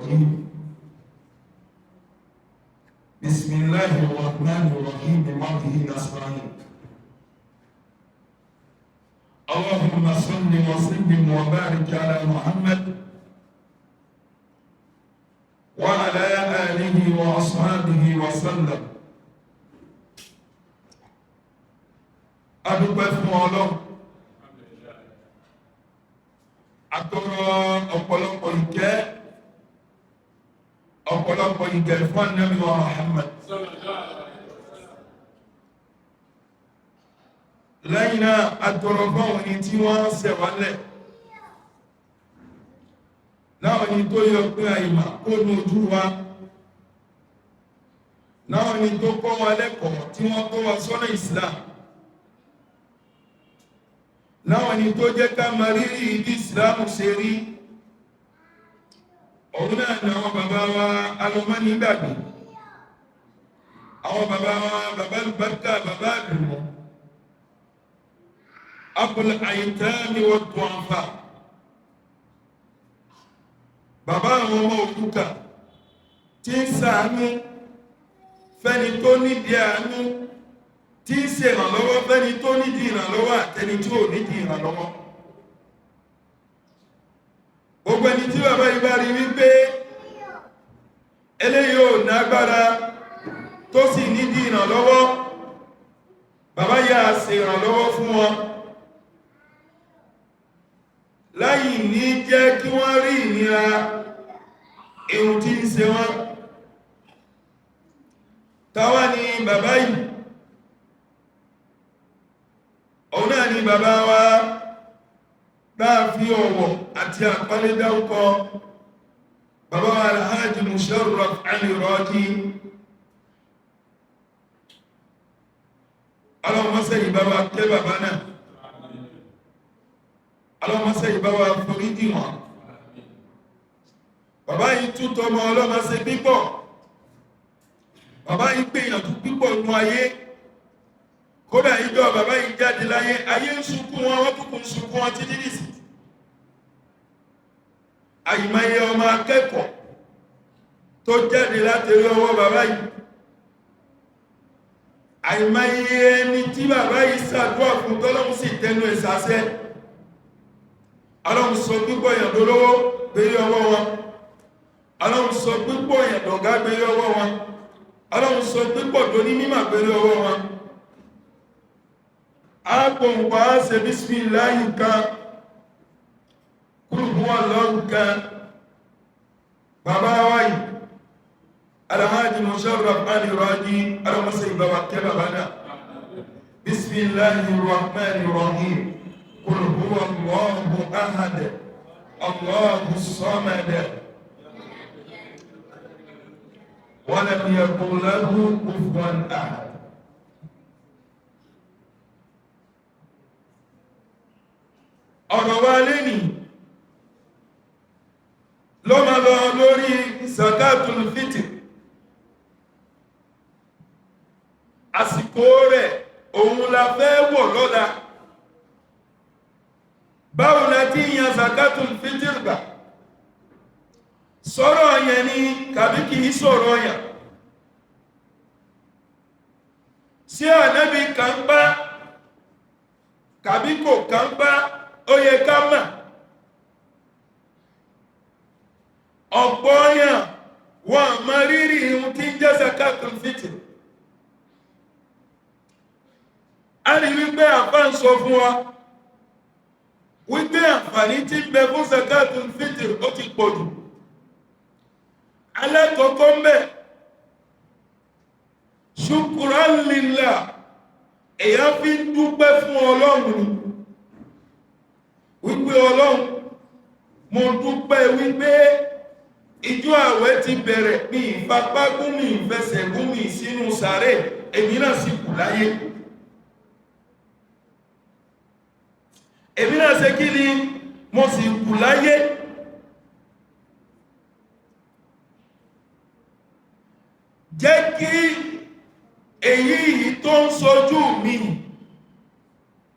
الرجيم بسم الله الرحمن الرحيم بمرضه نستعين اللهم صل وسلم وبارك على محمد وعلى آله وأصحابه وسلم adúpẹ́ fún Ọlọ́run àtọrọ ọ̀pọ̀lọpọ̀ ìkẹ́ ọ̀pọ̀lọpọ̀ ìgẹ̀ fún Ànábì wa Muhammad lẹ́yìn náà àtọrọ fáwọn ní tí wọ́n ṣẹ̀wálẹ̀ láwọn ní tó yọ pé àìmà kó ní ojú wa láwọn ní tó kọ́ wa lẹ́kọ̀ọ́ tí wọ́n kọ́ wa sọ́nà Islam láwọn ni tó jẹ́ ká máa rírì ìdí ìsìlámù ṣe rí òun náà ni àwọn bàbá wa alọ́mọ́ nígbàgbé àwọn bàbá wa bàbá lùbáríkà bàbá àdùnmọ́ Abul Aytami wa Du'afa bàbá àwọn ọmọ òkúta tí ń ṣàánú fẹ́ni tó nídìí àánú tí ń ṣe ìrànlọ́wọ́ fẹ́ni tó nídìí ìrànlọ́wọ́ àtẹni tí ò nídìí ìrànlọ́wọ́ gbogbo ẹni tí bàbá yìí bá rí wípé eléyìí ò nágbára tó sì nídìí ìrànlọ́wọ́ bàbá yà ṣe ìrànlọ́wọ́ fún wọn láì ní jẹ́ kí wọ́n rí ìnira ohun tí ń ṣe wọ́n táwa ni bàbá yìí òun náà ni bàbá wa táà fi ọ̀wọ̀ àti àpálẹ́ dáúkọ bàbá wa Alhaji Musharraf Ali Raji alọ́mọ́sẹ̀ ìbáwà kẹ́ bàbá náà alọ́mọ́sẹ̀ ìbáwà foríjì wọn bàbá yìí tútọ́ ọmọ ọlọ́mọ́sẹ̀ pípọ̀ bàbá yìí gbìyànjú pípọ̀ nú ayé kódà ìjọ bàbá yìí jáde láyé ayé ń sunkún wọn wọ́n kúkú ń sunkún wọn títí nìsí àyìmáyé ọmọ akẹ́kọ̀ọ́ tó jáde láti rí ọwọ́ bàbá yìí àyìmáyé ẹni tí bàbá yìí ṣàdúrà fún tọ́lọ́hun sì tẹnu ẹ̀sàṣẹ́ Ọlọ́hun sọ pípọ̀ èèyàn lólówó gbérí ọwọ́ wọn Ọlọ́hun sọ pípọ̀ èèyàn dọ̀gá gbérí ọwọ́ wọn Ọlọ́hun sọ pípọ̀ tó ní mímọ̀ gbérí ọwọ́ wọn agbọ̀nwà ṣe bísmìláhì kan kúrùkú Ọlọ́run kan bàbá wáyìí Alhaji Musharraf Ali Raji alamọ́sẹ̀ ìbáwà kẹ́ bàbá náà bísmìláhì rahmani rahim kúrùkú Allahu ahad Allahu samad wa lam yakun lahu kufuwan ahad ọ̀rọ̀ wa lẹ́ni ló máa lọ lórí Zakatul Fitiri àsìkò rẹ̀ òun la fẹ́ wọ̀ lọ́la báwo la ti yan Zakatul Fitiri gbà sọ̀rọ̀ yẹn ni kàbí kìí sọ̀rọ̀ yẹn sí Ànábì kan bá kàbí kò kan bá ó yẹ ká mọ̀ ọ̀pọ̀ọ̀yàn wọn mọ rírì ihun tí ń jẹ́ Zakatul Fitiri a rí wípé àfá ń sọ fún wa wípé àǹfààní tí ń bẹ fún Zakatul Fitiri ó ti pọ̀ jù alákọ̀ọ́kọ́ ń bẹ ṣukran lillah èyàn fi ń dúpẹ́ fún Ọlọ́run ni wípé Ọlọ́run mo dúpẹ́ wípé ìjọ àwẹ̀ ti bẹ̀rẹ̀ mi ìfapá gún mi ìfẹsẹ̀ gún mi sínú sàárè èmi náà sì kù láyé èmi náà ṣe kí ni mo sì kù láyé jẹ́ kí èyí yìí tó ń sojú mi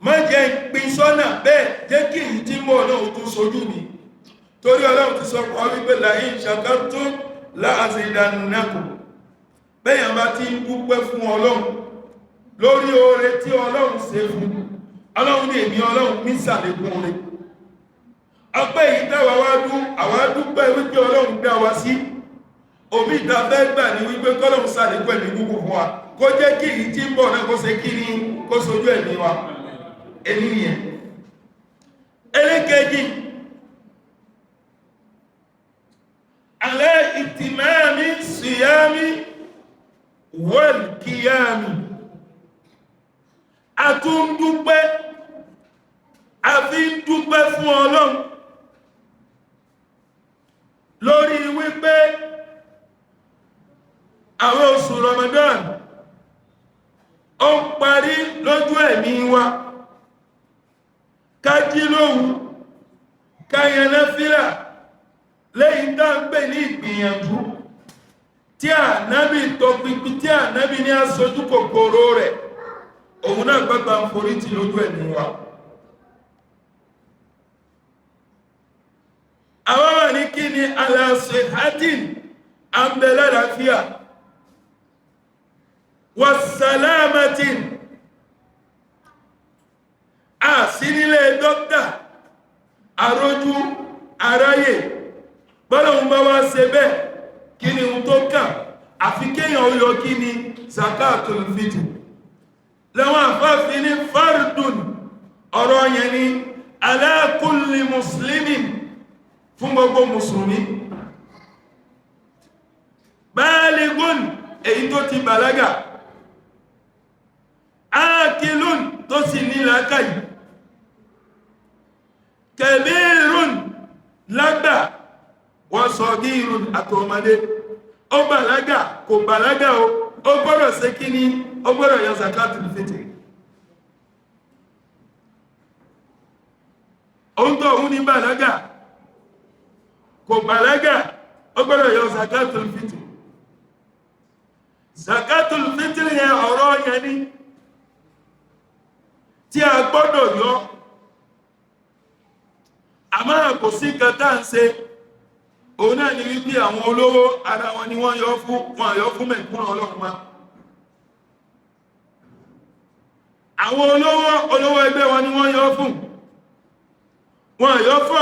má jẹ́ pín sọ́nà bẹ́ẹ̀ jẹ́ kí èyí tí mo náà tó sojú mi torí Ọlọ́run ti sọ fún wípé la in shakartum la azidannakum bẹ́yàn bá ti ń dúpẹ́ fún Ọlọ́run lórí oore tí Ọlọ́run ṣe fún Ọlọ́run ní èmi Ọlọ́run ní ṣàlékún oore ọpẹ́ yìí dáwà àwa dúpẹ́ wípé Ọlọ́run dá wa sí omi ìdáfẹ́ gbà ní wípé kọ́lọ́run ṣàlékún ẹ̀mí gbogbo fún wa kó jẹ́ kí èyí tí ń bọ̀ náà kó ṣe kí ni kó sojú ẹ̀mí wa ènìyàn ẹlẹ́kẹ́jì alẹ́ ìtìmáàmì síyámi wal kíyámi àtúndúpẹ́ àfi ń dúpẹ́ fún Ọlọ́run lórí wípé àwọn oṣù Ramadan ó ń parí lójú ẹ̀mí wa kájí lóhun káyẹnà fílà lẹ́yìn tá ń pè ní ìgbìyànjú tí ànábì tó pípí tí ànábì ní aṣojú kòkòrò rẹ̀ òun náà gbọ́gbà ń forí tì lójú ẹ̀mí wa àwọn wà ní kí ni aláṣẹ́hátìn àmbẹ̀lẹ́láfíà wàsàlámàtìn àsínílẹ̀ dókítà àrójú aráyè bọ́lọ̀un bá wá ṣe bẹ́ẹ̀ kí ni ohun tó kà àfi kéèyàn ó yọ kí ni Zakatul Fitiri lẹ́wọ̀n àfáàfin ní fardun ọ̀rọ̀ yẹn ni ala kulli muslimin fún gbogbo mùsùlùmí baligun èyí tó ti bàlágà akilun tó sì ní làákàyè kabirun lágbà wọ́n sagirun àtọmọdé ó bàlágà kò bàlágà ó gbọ́dọ̀ ṣe kí ni ó gbọ́dọ̀ yọ Zakatul Fitiri ohun tó òun ní bàlágà kò bàlágà ó gbọ́dọ̀ yọ Zakatul Fitiri Zakatul Fitiri yẹn ọ̀rọ̀ yẹn ni tí a gbọ́dọ̀ yọ àmọ́ kò sí kẹta ń ṣe òun náà ni wípé àwọn olówó ara wọn ni wọ́n yọ fún mẹ̀kúnnà ọlọ́pàá àwọn olówó ẹgbẹ́ wọn ni wọ́n yọ fún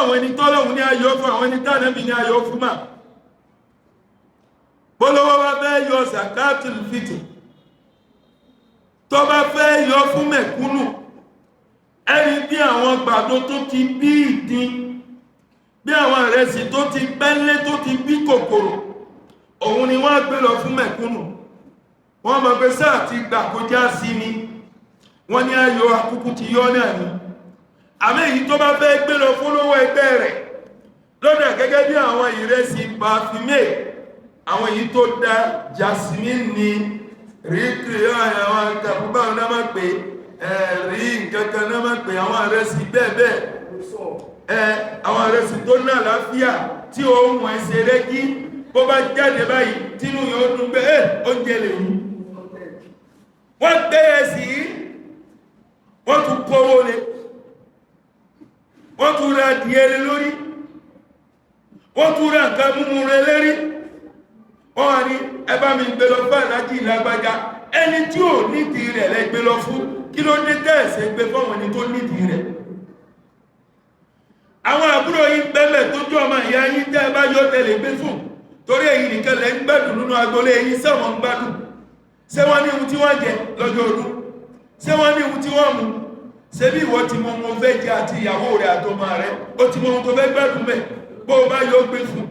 àwọn ẹni tọ́lọ́hun ní ayọ́ fún àwọn ẹni tánàbí ní ayọ́ fún máa bólówó bá fẹ́ yọ Zakatul Fitiri tó bá fẹ́ yọ fún mẹ̀kúnnù ẹni bí àwọn gbàdó tó ti bí ìdín bí àwọn ìrẹsì tó ti pẹ́lẹ́ tó ti bí kòkòrò òun ni wọ́n gbé lọ fún mẹ̀kúnnù wọ́n mọ̀ pé sáà ti gbà kó já sí ni wọ́n ní ayọ̀ akúkú ti yọ náà ni àmì èyí tó bá fẹ́ gbé lọ fún lówó ẹgbẹ́ rẹ̀ lọ́dọ̀ gẹ́gẹ́ bí àwọn ìrẹsì pàfimé àwọn èyí tó dá jasmine ni ríkì àwọn kàbúbà náà máa pè rí nǹkankan náà máa pè àwọn ìrẹsì bẹ́ẹ̀ àwọn ìrẹsì tó ní àlàáfíà tí ohun ẹ̀sẹ̀ rẹ́gí bó bá jáde báyìí tínú yóò dùn pé oúnjẹ lè yìí wọ́n gbé ẹ̀sì yìí wọ́n tún kówó lé wọ́n tún ra díẹ̀rẹ̀ lórí wọ́n tún ra nǹkan múmú rẹ̀ lérí wọ́n wá ní ẹbá mi gbé lọ fún àlájì ìlágbájá ẹni tí ò nídìí rẹ̀ lẹ gbé lọ fún kí ló dé tẹ́ẹ̀sẹ̀ gbé fọ́wọ́n ẹni tó nídìí rẹ̀ àwọn àbúrò yìí bẹ́ẹ̀ tó jọ ọmọ ìyá yìí tẹ́ bá yọ tẹ́lẹ̀ gbé fún torí èyí nìkan lẹ́ ń gbádùn nínú agbolé yìí sẹ́wọ̀n ń gbádùn ṣé wọ́n ní ohun tí wọ́n jẹ lọ́jọ́ ọdún ṣé wọ́n ní ohun tí wọ́n mú ṣe bí ìwọ ti mọ ohun fẹ́ jẹ àti ìyàwó rẹ̀ àtọmọ rẹ̀ ó ti mọ ohun tó fẹ́ gbádùn mẹ́ bó o bá yọ gbé fún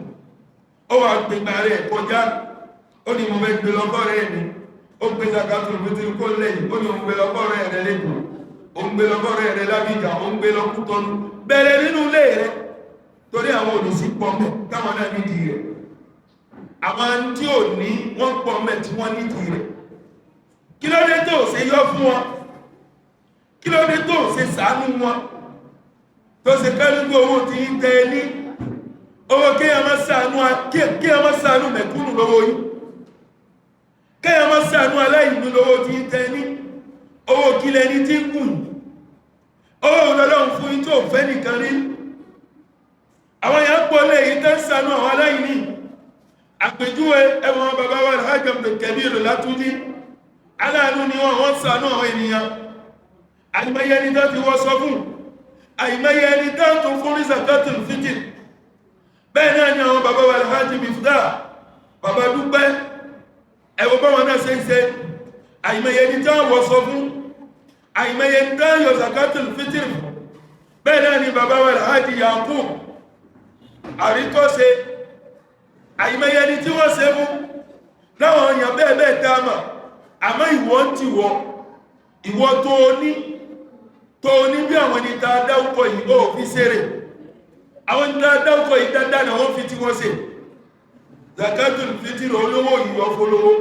ó wà gbẹ̀gbà rẹ̀ kọjá ó ní mo fẹ́ gbé lọ́kọ́ rẹ̀ ni ó gbé Zakatul Fitiri kó lẹ́yìn ó ní mo gbé lọ́kọ́ rẹ̀ rẹ̀ lẹ́kọ̀ọ́ ó ń gbé lọ́kọ́ rẹ̀ rẹ̀ lábíjà ó ń gbé lọ́kútọ́nù bẹ̀rẹ̀ nínú ilé rẹ̀ torí àwọn òdìsí pọ̀ mẹ́ káwọn náà nídìí rẹ̀ àwọn tí ò ní wọ́n pọ̀ mẹ́ tí wọ́n nídìí rẹ̀ kí ló dé tó ṣe yọ fún wọn kí ló dé tó ṣe ṣàánú wọn tó ṣe kẹ́lúgbò owó tí ń tẹ ní owó kéèyàn má ṣàánú mẹ̀kúnnù lọ́wọ́ yìí kéèyàn má ṣàánú aláìní lọ́wọ́ tí ń tẹ ní owó kílẹ̀ ní tí ń kù owó lọ́lọ́run fún yín tó fẹ́ nìkan rí àwọn èèyàn pọ̀ lè yí tẹ́ ṣàánú àwọn aláìní àpèjúwe ẹwọ̀n bàbá wa Alhaji Abdul Kabir Látúnjí aláàánú ni wọ́n ṣàánú àwọn ènìyàn àìmọye ẹni tó ti wọ́ sọ fún àìmọye ẹni tó tún fún ní Zakatul Fitiri bẹ́ẹ̀ náà ni àwọn bàbá wa Alhaji Miftah bàbá Dúpẹ́ ẹwọ báwọn náà ṣe ń ṣe àìmọye ẹni tó wọ́ sọ fún àìmọye ẹni tó yọ Zakatul Fitiri bẹ́ẹ̀ náà ni bàbá wa Alhaji Yakub àríkọ́ṣe àìmọye ẹni tí wọ́n ṣe fún láwọn èèyàn bẹ́ẹ̀ bẹ́ẹ̀ dáàmà àmọ́ ìwọ ń ti wọ ìwọ tó ní bí àwọn ẹni tá dáúkọ yìí ó fi ṣeré àwọn ẹni tá dáúkọ yìí dáadáa náà wọ́n fi tí wọ́n ṣe Zakatul Fitiri olówó ìyọ fólówó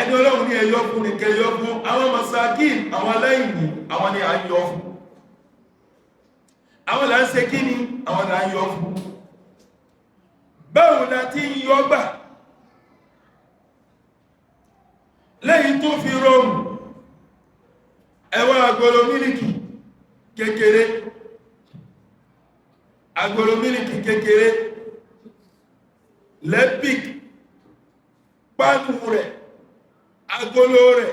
ẹni ọlọ́run ní ẹyọ fún ní kẹyọ fún àwọn masakin àwọn aláìní àwọn ni a yọ fún àwọn là ń ṣe kí ni àwọn là ń yọ fún báwo la ti ń yọ gbà lẹ́yìn tó fi rọrùn ẹwà agolo mílìkì kékeré lẹ́pìk pánù rẹ̀ agolo rẹ̀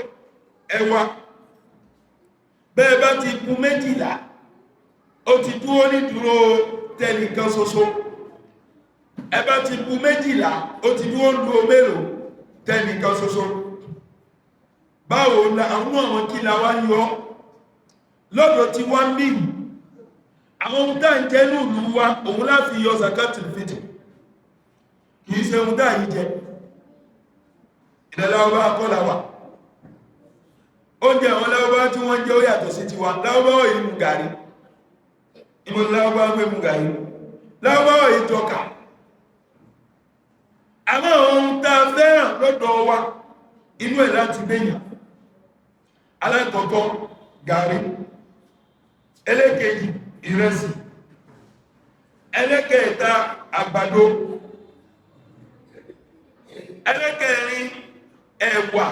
ẹwà bẹ́ẹ̀ bá ti kú 12 ó ti dúró ní dúró tẹ́nìkan ṣoṣo ẹbá ti kú 12 ó ti dúró dúró mélòó tẹ́nìkan ṣoṣo báwo la àwọn kí la wá yọ lọ́dọ̀ tí wá ń bí àwọn ohun tá ń jẹ ní ìlú wa òun láti yọ Zakatul Fitiri kìí ṣe ohun tá yìí jẹ ìdẹ́láwọ́ akọ́láwà oúnjẹ àwọn láwọ́ tí wọ́n jẹ́ ó yàtọ̀ sí tiwa láwọ́ yìí mú gàrí ìmọ̀ láwọ́ gbé mú gàrí láwọ́ yìí tọ́ka àwọn ohun tá fẹ́ràn lọ́dọ̀ wa inú ẹ̀ láti gbẹ̀yàn alákọ̀ọ́kọ́ gàrí ẹlẹ́kẹ̀ẹ́jì ìrẹsì ẹlẹ́kẹ̀ẹ́ta àgbàdo ẹlẹ́kẹ̀ẹ́rin ẹ̀wà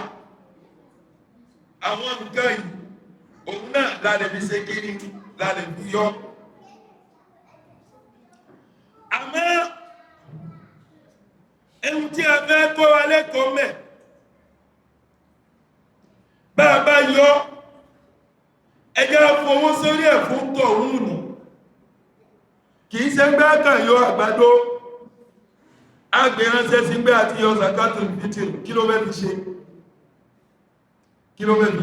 àwọn nǹkan yìí òun náà lálẹ́ fi ṣe kiri lálẹ́ fi yọ àmọ́ ẹ̀hùn tí a fẹ́ kọ́ wa lẹ́kọ̀ọ́ mẹ́ bá yọ ẹjá fowó sórí ẹ̀ fún tọ̀hún nù kìí ṣe gbá kàn yọ àgbàdo agbèránṣẹ́ sí gbé àti yọ Zakatul Fitiri kí ló fẹ́ fi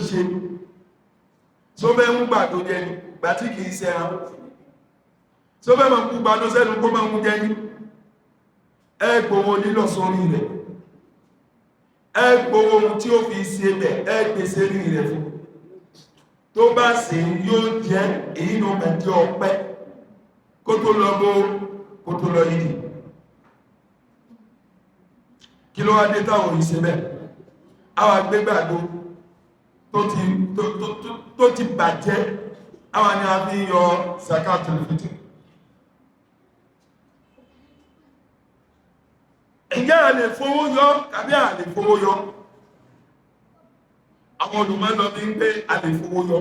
ṣe tó fẹ́ mú gbàdó jẹ ní gbà tí kìí ṣe ẹran tó fẹ́ mọ̀ kú gbàdó sẹ́nu kó máa mú jẹ ní ẹgbòwò nílọ sórí rẹ̀ ẹgbòwò ohun tí ó fi ṣe bẹ̀ ẹgbèsè rí rẹ̀ fún tó bá sì yóò jẹ́ èyí ló mẹ́jọ ọpẹ́ kó tó lọ yìí kí ló wá dé táwọn ìṣẹ́ bẹ́ àwọn agbégbàgbó tó ti bàjẹ́ àwọn ni a fi yọ Zakatul Fitiri ìjẹ́ a lè fowó yọ tàbí a lè fowó yọ àwọn olùmọ̀ lọ bí ń pé a lè fowó yọ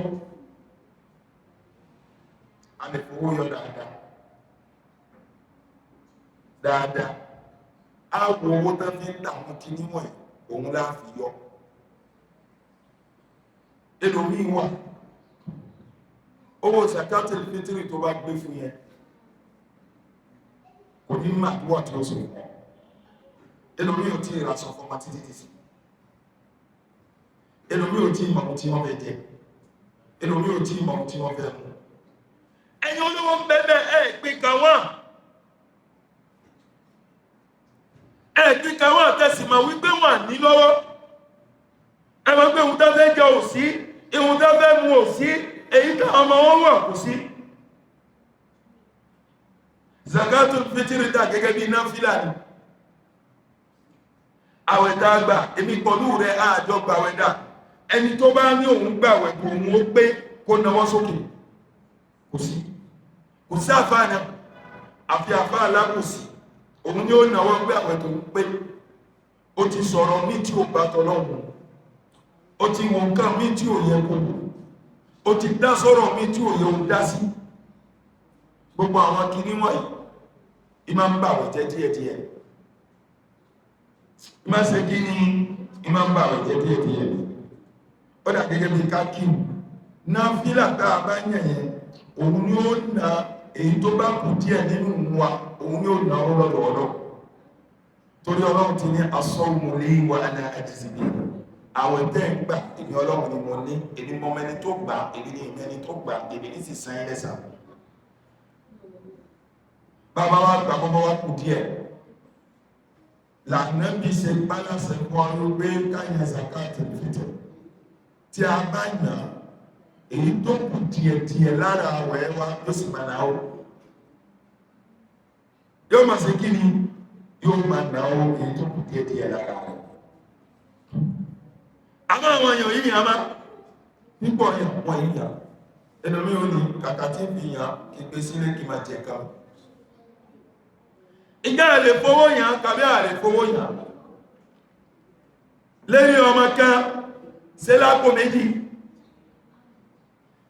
dáadáa àwọn owó tán fi ń tàwọn kí níwọ̀n òun láàfi yọ ẹlòmí wà owó Zakatul Fitiri tó bá gbé fún yẹn kò ní máa wà tí ó sọ ẹlòmí ò tí ìrasọ fọmọ títí títí ẹlòmí ò tí ìmọ̀ tí wọ́n fẹ́ jẹ ẹlòmí ò tí ìmọ̀ tí wọ́n fẹ́ mú ẹni olówó bẹ́ẹ̀ ẹ̀ẹ̀pín kàwọn àtẹ́sì ma wípé wà ní lọ́wọ́ ẹmọ pé ìhun tó fẹ́ jẹ ò sí ìhun tó fẹ́ mú ò sí èyí táwọn ọmọ wọn wà kù sí Zakatul Fitiri dà gẹ́gẹ́ bí náfílà ni àwẹ̀dá àgbà èmi pọ̀lú rẹ̀ àjọ gbàwẹ̀dá ẹni tó bá ní òun gbàwẹ̀ kò mú ó pé kó nawọ́ sókè kò sí àfáà náà àfi àfáà alákòsí òun ni ó náwọ́ gbé àwẹ̀ tó ń pé ó ti sọ̀rọ̀ mí tí ó gbàtọ̀ lọ́wọ́ ó ti wọ̀n nǹkan mí tí ó yẹ kó ó ti dá sọ̀rọ̀ mí tí ó yẹ ó dá sí gbogbo àwọn kìíní wọ̀nyí ìmá ń bà wọ̀ jẹ́ díẹ̀díẹ̀ ìmá ṣe kí ni ìmá ń bà wọ̀ jẹ́ díẹ̀díẹ̀ ó dà gẹ́gẹ́ bí kákíù náà fílà tá a bá yẹ̀yẹ̀ òun ni ó na èyí tó bá kù díẹ̀ nínú wa òun ni ó na ọlọ́dọ̀ ọlọ́ torí ọlọ́run ti ní asọ́mùlé wa ana àjíṣìbí àwọn tẹ́ ń gbà èmi ọlọ́run ni mo ní èmi mọ mẹni tó gbà èmi ni ìmẹni tó gbà èmi ní sì san ẹlẹ́sà bàbá wa gbà bọ́bọ́ wa kù díẹ̀ lànà bí ṣe pálásẹ̀ fún ọdún pé káyà Zakatul Fitiri tí a bá yàn èyí tó kù díẹ̀ lára àwẹ̀ wa ló sì máa náà yóò máa ṣe kí ni yóò máa náà èyí tó kù díẹ̀ lára rẹ̀ àwọn èèyàn yìí yàn máa nípò wọ́n yìí yàn ẹlòmí ò ní kàkà tí fi yàn kí gbé sílé kí máa jẹ ká ìjá àlè fowó yàn tàbí àlè fowó yàn lẹ́yìn ọmọ kan ṣe lápò méjì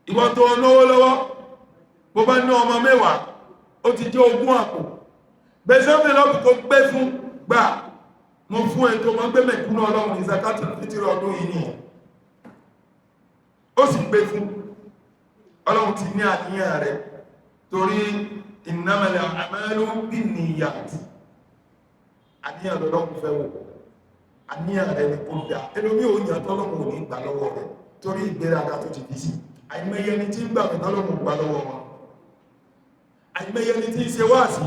ìwọ́n tó lówó lọ́wọ́ bó bá ní ọmọ mẹ́wàá ó ti jẹ́ 20 àpò bẹ̀sẹ̀ lọ́pù kó gbé fún gbà mo fún ẹ̀ tó mọ́ gbé mẹ́kúnnà ọlọ́run ní Zakatul Fitiri ọdún yìí nìyẹn ó sì gbé fún ọlọ́run ti ní àníyàn rẹ̀ torí innamal a'malu binniyat àníyàn lọ́lọ́run fẹ́ wò àníyàn rẹ̀ ní kó dá ẹlòmí ò yàn tọ́lọ́run ò ní gbà lọ́wọ́ rẹ̀ torí ìgbéraga tó ti fi sí àìmẹ́yẹ ni tí ń gbà mí tọ́lọ́run gbà lọ́wọ́ wọn àìmẹ́yẹ ni tí ń ṣe wáàsí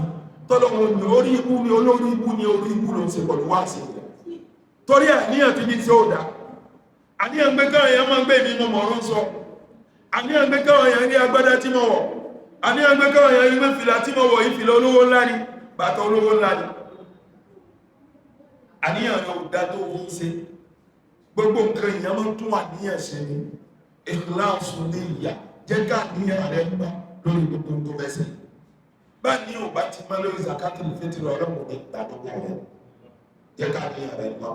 tọ́lọ́run ní orí ibú ni olórí ibú ni orí ibú ló ń ṣe pọ̀lú wáàsí rẹ̀ torí àníyàn tí ní tí ó dá àníyàn gbé káwọn èèyàn máa ń gbé ìbí mọ́ ọ̀rọ̀ sọ àníyàn gbé káwọn èèyàn ní agbádá tí mọ́ wọ̀ àníyàn gbé káwọn èèyàn ní mẹ́fìlà tí mọ́ wọ̀ ìfìlà olówó ńlá ni bàtà olówó ńlá ni àníyàn yóò dá tó ń ṣe gbogbo nǹkan èèyàn máa ń tún àníyàn ṣe ni ìkìláàsù ní ìyà jẹ́ ká àníyàn rẹ̀ gbà lórí gbogbo tó fẹ́ sí bá ní ò bá ti mọ́ lórí Zakatul Fitiri ọlọ́run ní ìgbàdógún rẹ̀ jẹ́ ká àníyàn rẹ̀ gbà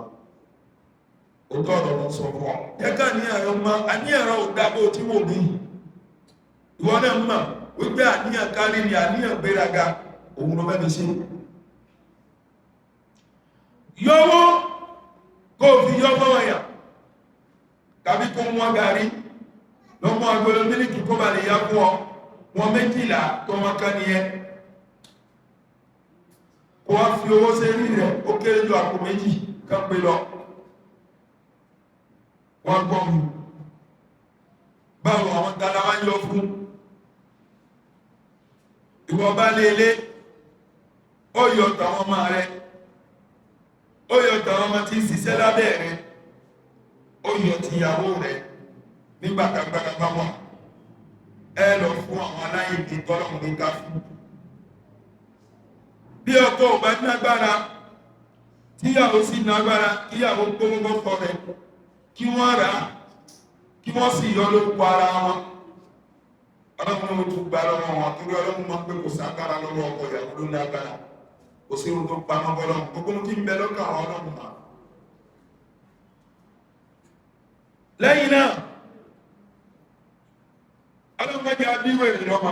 òtọ́ ọ̀rọ̀ lọ sọ fún ọ jẹ́ ká àníyàn rẹ̀ gbà àníyàn rẹ̀ ò dá bó tí wò mí ìwọ náà mọ̀ wípé àníyàn kárí ni àníyàn gbéraga òun ló mẹ́ni ṣe yọwọ́ kó fi yọ fọ́wọ́ yà tàbí kó mú ọgàrí lọ́mọ agbẹ̀rẹ̀ mílìkì kó bá lè yá fún ọ wọn 12 tó wọ́n ká ní ẹ kó wá fi owó sí rí rẹ̀ ó kéré jù àpò 2 ká pé lọ wọ́n gbọ́n mú báwo àwọn tààlàwà yọ fún ìwọ bá lélé ó yọ tàwọn ọmọ rẹ̀ ó yọ tàwọn ọmọ tí ń ṣiṣẹ́ lábẹ́ rẹ̀ ó yọ tìyàwó rẹ̀ nígbàtàgbàrà bá wà ẹ lọ fún àwọn aláìní tọ́lọ̀mù ní ká fún bí ọkọ ò bá nágbára tíyàwó sí nágbára kíyàwó gbogbo rẹ̀ kí wọ́n rà kí wọ́n sì yọ lórúkọ ara wọn ọlọ́run ló tún gbà lọ́wọ́ wọn torí ọlọ́run mọ́ pé kò ságbára lọ́wọ́ ọkọ ìyàwó ló lágbára kò sí ohun tó pamọ́ bọ́lọ́run gbogbo tí ń bẹ lọ́kàn àwọn ọlọ́run náà lẹ́yìn náà ọlọ́mọdé abíwẹ̀ ìrọ́mà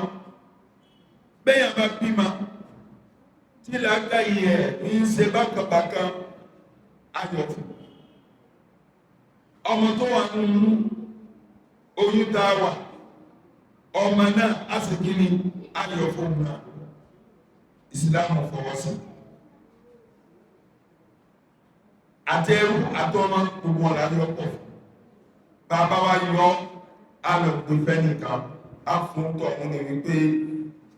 bẹ́yàn bá bímá tí lágbàáyí ẹ̀ ń ṣe bákanbákan ayọ̀ fún ọmọ tó wà nínú oyún dáwà ọmọ náà á sì kí ní ayọ̀ fún náà ìsìlámù fọwọ́ sí àtẹ́rù àtọ́mọ gbogbo ọ̀lá ní ọ̀pọ̀ bàbá wa yọ alọ̀pọ̀ ìfẹ́ nìkan á fún tọ̀hún ní wípé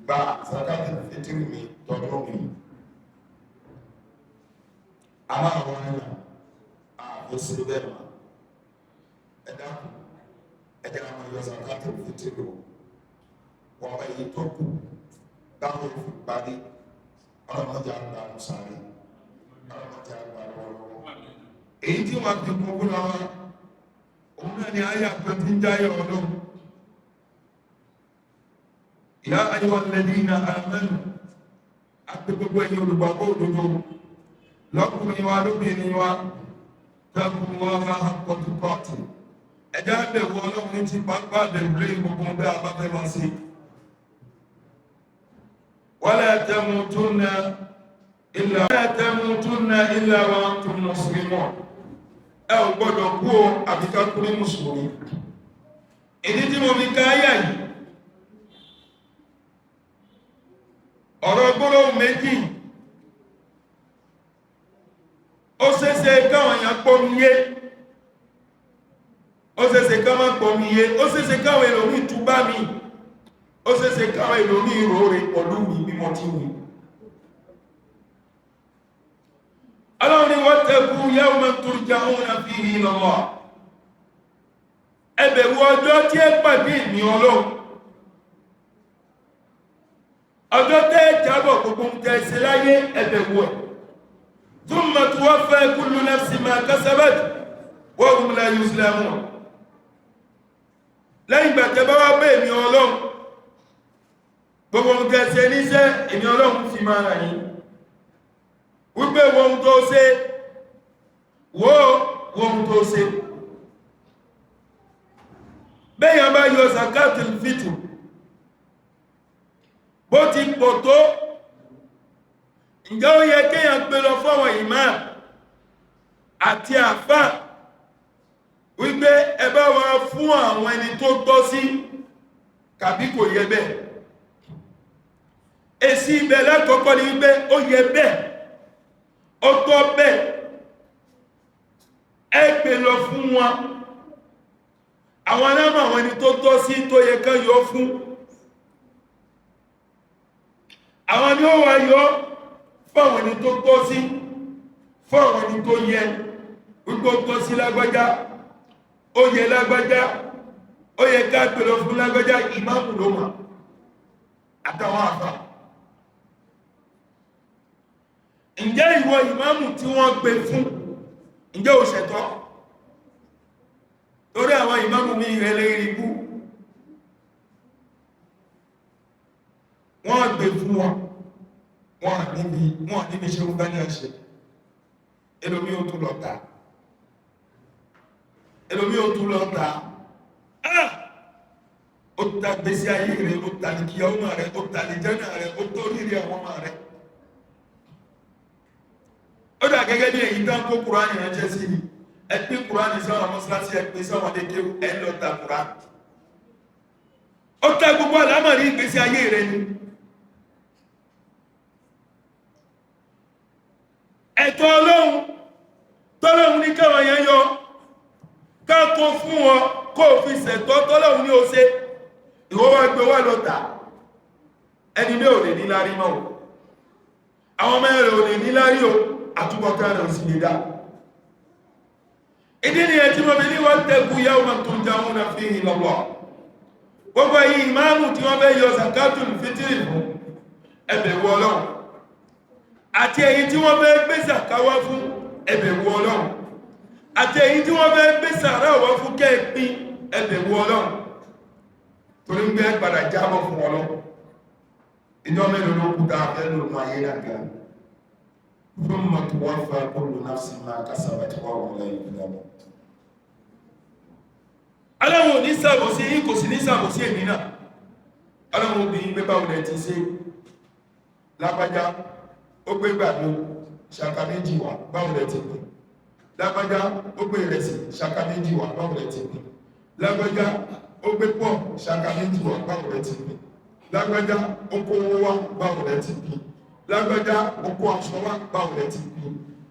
gba Zakatul Fitiri mi tọ́jọ́ mi aláwọ̀ ẹ̀yà àfẹ́sẹ̀ bẹ́ẹ̀ ma ẹ̀dá ẹ̀dá àwọn yọ Zakatul Fitiri wọ́n bá yí tó kù dáwọn òfin parí ọlọ́mọdé àgbà sáré ọlọ́mọdé àgbà lọ́wọ́ èyí tí wọ́n fi kúkú lọ́wọ́ òun náà ni ayé àgbẹ̀ tí ń jáyé ọlọ́run ya ayyuhal ladina amanu àti gbogbo ẹ̀yin olùgbàgbọ́ òdodo lọ́kùnrin wa lóbìnrin wa tẹ́kùn wọn máa hapọ̀ tó pàtì ẹjá bẹ̀rù ọlọ́run ti pápá bẹ̀rù lé gbogbo bẹ́ abáfẹ́ wọn sí ولا تموتن إلا وأنتم مسلمون ẹ ò gbọ́dọ̀ kú o àbí ká kú ní mùsùlùmí. ìdí tí mo fi ká ayà yìí ọ̀rọ̀ gbọ́dọ̀ méjì ó ṣeéṣe káwọn èèyàn pọ̀ mi yé ó ṣeéṣe káwọn pọ̀ mi yé ó ṣeéṣe káwọn èlòmí túbá mi ó ṣeéṣe káwọn èlòmí ìròrè pọ̀lú mi bí mo ti wù. Ọlọ́run ni wattaqu yawman turja'una fihi ila Allah. Ẹ bẹ̀rù ọjọ́ tí ẹ pàdé ní Ọlọ́run, ọjọ́ tẹ́ jábọ̀ gbogbo ń tẹ́ ṣe láyé ẹ bẹ̀rù ẹ̀. Thumma tuwaffa kullu nafsin ma kasabat wa hum la yuzlamun. Lẹ́yìn ìgbà tẹ́ bá wá bẹ́ẹ̀ ní Ọlọ́run, gbogbo ń tẹ́ ṣe níṣẹ́ èmi Ọlọ́run fi máa rà yín. Wípé wọ́n tó ṣe wọ́n tó ṣe bẹ́yàn bá yọ Zakatul Fitiri bó ti pọ̀ tó ǹjẹ́ ó yẹ kéyàn gbé lọ fọ́wọ́ IMAM àti àfà wípé ẹ bá wá fún àwọn ẹni tó tọ́ sí kàbí kò yẹ bẹ́ẹ̀. Èsì ibẹ̀ lákọ̀ọ́kọ́ ni wípé ó yẹ bẹ́ẹ̀ ó tọ́ bẹ́ẹ̀ ẹ gbé lọ fún wọn àwọn alámọ̀ àwọn ẹni tó tọ́ sí tó yẹ kán yọ fún àwọn ni ó wá yọ fún àwọn ẹni tó tọ́ sí fún àwọn ẹni tó yẹ wípé ó tọ́ sí lágbájá ó yẹ lágbájá ó yẹ ká gbé lọ fún lágbájá ìmáàmù ló mà àtàwọn àfà. Ǹjẹ́ ìwọ ìmáàmù tí wọ́n gbé fún ǹjẹ́ ò ṣẹ̀tọ́? Torí àwọn ìmáàmù mi ìrẹ̀lẹ̀ ìrìbú wọ́n gbé fún wọ́n níbi ṣe ń bá ní àṣẹ ẹlòmí ó tún lọ ta ó ta gbèsè ayé rẹ̀ ó ta ní kíyà ọmọ rẹ̀ ó ta ní jẹ́nà rẹ̀ ó tó rírí àwọn ọmọ rẹ̀. Ó dà gẹ́gẹ́ bí èyí tán kó Kùránì ránṣẹ́ sí ni ẹ pín Kùránì sáwọn mọ́sálásí ẹ pín sáwọn dékéwù ẹ lọ ta Kùránì. Ó ta gbogbo àlámọ̀rí ìgbésí ayé rẹ̀ ni. Ẹ̀tọ́ Ọlọ́run tọ́lọ́run ní káwọn yẹn yọ káàkó fún wọn kó fi ṣẹ̀tọ́ tọ́lọ́run ní ó ṣe ìwọ wá gbé wá lọ tà ẹni lé òní ní lárí mọ́ àwọn ọmọ ẹ̀rẹ̀ òní ní lárí o àtúbọ̀tán rẹ̀ òsì lè dá. Ìdí ni ẹ̀tí mọ̀ bí ní wattaqu yawman turja'una fihi ila Allah. Gbogbo ẹ̀yin ìmáàmù tí wọ́n fẹ́ yọ Zakatul Fitiri fún ẹ bẹ̀rù Ọlọ́run àti ẹ̀yin tí wọ́n fẹ́ gbé sàkáwá fún ẹ bẹ̀rù Ọlọ́run àti ẹ̀yin tí wọ́n fẹ́ gbé sàárà wá fún kẹ́ẹ̀pín ẹ bẹ̀rù Ọlọ́run torí ń gbé padà jábọ̀ fún Ọlọ́run. Ìjọ mélòó ló kú dáa fẹ́ lónú ayé dàgbà thumma tuwaffa kullu nafsin ma kasabat wa hum la yuzlamun. Aláwọn ní sàbòsí yìí kò sí ní sàbòsí èmi náà. Aláwọn obìnrin gbé báwọn ẹ̀ ti ṣe lágbájá ó gbé gbàdó ṣàkà méjì wá báwọn ẹ̀ ti pè. Lágbájá ó gbé ìrẹsì ṣàkà méjì wá báwọn ẹ̀ ti pè. Lágbájá ó gbé pọ̀ ṣàkà méjì wá báwọn ẹ̀ ti pè. Lágbájá ó kó owó wá báwọn ẹ̀ ti pè. Lágbájá ó kó aṣọ wá báwọn ẹ̀ ti pè.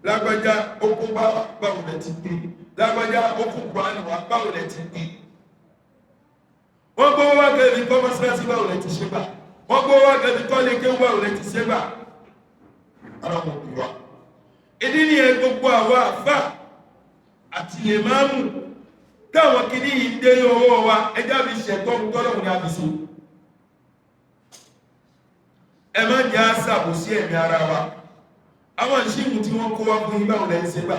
Lágbájá ó kó bá wá báwọn ẹ̀ ti pè. Lágbájá ó kó Kùránì wá báwọn ẹ̀ ti pè. Wọ́n gbówó wá gẹ̀ẹ́bí kọ́ mọ́sálásí báwọn ẹ̀ ti ṣe bá. Wọ́n gbówó wá gẹ̀ẹ́bí kọ́ lé kéwú báwọn ẹ̀ ti ṣe bá. Ara wọn kù wá. Ìdí ni ẹ gbogbo àwọn àfà àti ìmáàmù táwọn kìíní yìí dé owó wa ẹjá fi ṣẹ̀tọ́ tọ́lọ́run ní àbísí. Ẹ má jẹ́ àṣàbòsí ẹ̀mí ara wa. Àwọn ìṣíkù tí wọ́n kó wá fún yín báwọn ẹ̀ ń ṣe bá.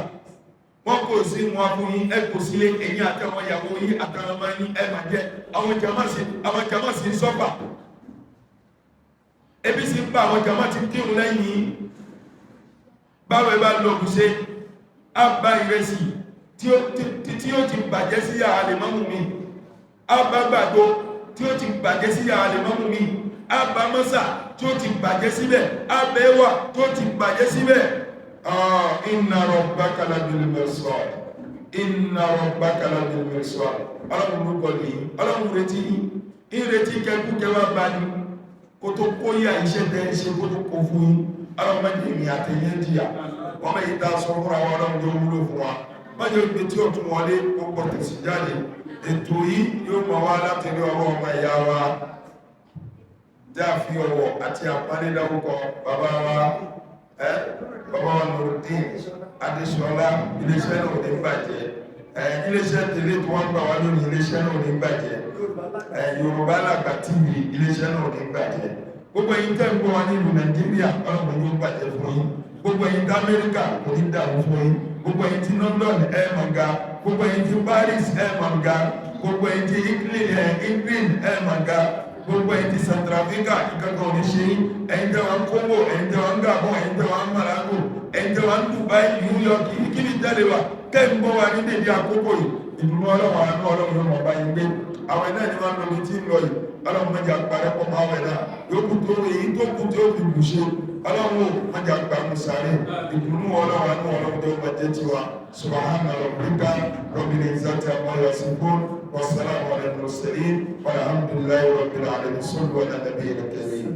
Wọ́n kò sí wọn fún yín ẹ kò sílé ẹ̀yìn àtàwọn ìyàwó yín àtàwọn ọmọ yín ẹ má jẹ́ àwọn jàmá sí sọ́fà. Ebi sì ń pa àwọn jàmá ti kírun lẹ́yìn yín. Báwo ẹ bá lọ bùṣe á bá ìrẹsì tí ó ti bàjẹ́ sí yàrá lè mọ́mù mi, á bá gbàgbó tí ó ti bàjẹ́ sí yàrá lè mọ́mù mi, á bá mọ́sà tí ó ti bàjẹ́ síbẹ̀ abẹ́ wà tí ó ti bàjẹ́ síbẹ̀ inna rabbaka labil mirsad inna rabbaka labil mirsad ọlọ́run ló kọ́ lè ọlọ́run retí ìrètí kẹkú kẹwàá bá ní kó tó kó yá iṣẹ́ tẹ́ ṣe kó tó kó fún yín ọlọ́run mẹ́jì ní àtẹ̀yẹ jìyà wọ́n mẹ́yìn tá sọ fún àwọn ọlọ́run tó wúlò fún wa mẹ́jì ó gbé tí ó tún wọlé ó pọ̀ tẹ̀sí jáde ètò yìí yóò mọ̀ wá láti rí ọwọ́ ọmọ ìyá wa jáfi ọwọ́ àti àpánilẹ́wọ́kọ bàbá wa bàbá wa Nurudeen Adéṣọlá iléeṣẹ́ náà ní bàjẹ́ iléeṣẹ́ tẹ̀lé tí wọ́n gbà wá lónìí iléeṣẹ́ náà ní bàjẹ́ Yorùbá Lágbà TV iléeṣẹ́ náà ní bàjẹ́ gbogbo ẹ̀yin tẹ́ ń gbọ́ wa nílùú Nàìjíríà ọlọ́run yóò bàjẹ́ fún yín gbogbo ẹ̀yin tí Amẹ́ríkà kò ní dàrú fún yín gbogbo ẹ̀yin tí London ẹ̀ máa ga gbogbo ẹ̀yin tí Paris ẹ̀ máa ga gbogbo ẹ̀yin tí England ẹ̀ máa ga gbogbo ẹ̀yin tí Central Africa ìkankan òní ṣe yín ẹ̀yin tẹ́ wọ́n Congo ẹ̀yin tẹ́ wọ́n Gabon ẹ̀yin tẹ́ wọ́n Malawi ẹ̀yin tẹ́ wọ́n Dubai New York kí ni tẹ́lẹ̀ wa kẹ́ ń gbọ́ wa ní dédé àkókò yìí ìdùnnú ọlọ́run àánú ọlọ́run yóò mọ̀ bá yín gbé àwọn ẹ̀dá ni wọ́n lómi tí ń lọ yìí ọlọ́run mẹ́jà parẹ́ pọ̀ mọ́ àwọn ẹ̀dá yóò tó èyí tó kù tí ó fi bù ṣe ọlọ́run mẹ́jà gbà mú sáré ìdùnnú ọlọ́run àánú ọlọ́run tó mọ̀ jẹ́ tiwa subhana rabbika rabbil izzati amma yasifun wassalamu ala al-mursalin walhamdulillahi rabbil alamin sallu ala nabiyil karim